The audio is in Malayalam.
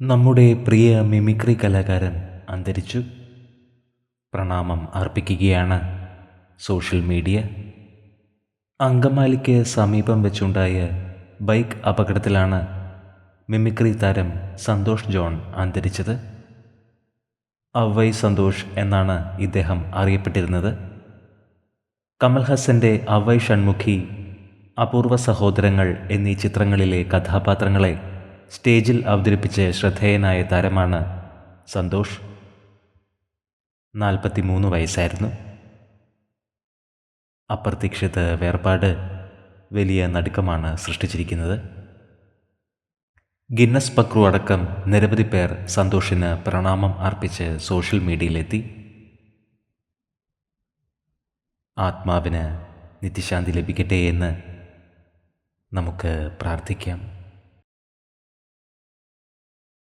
നമ്മുടെ പ്രിയ മിമിക്രി കലാകാരൻ അന്തരിച്ചു. പ്രണാമം അർപ്പിക്കുകയാണ് സോഷ്യൽ മീഡിയ. അങ്കമാലിക്ക് സമീപം വെച്ചുണ്ടായ ബൈക്ക് അപകടത്തിലാണ് മിമിക്രി താരം സന്തോഷ് ജോൺ അന്തരിച്ചത്. അവൈ സന്തോഷ് എന്നാണ് ഇദ്ദേഹം അറിയപ്പെട്ടിരുന്നത്. കമൽഹാസൻ്റെ അവൈ ഷൺമുഖി, അപൂർവ സഹോദരങ്ങൾ എന്നീ ചിത്രങ്ങളിലെ കഥാപാത്രങ്ങളെ സ്റ്റേജിൽ അവതരിപ്പിച്ച് ശ്രദ്ധേയനായ താരമാണ് സന്തോഷ്. 43 വയസ്സായിരുന്നു. അപ്രതീക്ഷിത വേർപാട് വലിയ നടുക്കമാണ് സൃഷ്ടിച്ചിരിക്കുന്നത്. ഗിന്നസ് പക്രു അടക്കം നിരവധി പേർ സന്തോഷിന് പ്രണാമം അർപ്പിച്ച് സോഷ്യൽ മീഡിയയിലെത്തി. ആത്മാവിന് നിത്യശാന്തി ലഭിക്കട്ടെ എന്ന് നമുക്ക് പ്രാർത്ഥിക്കാം.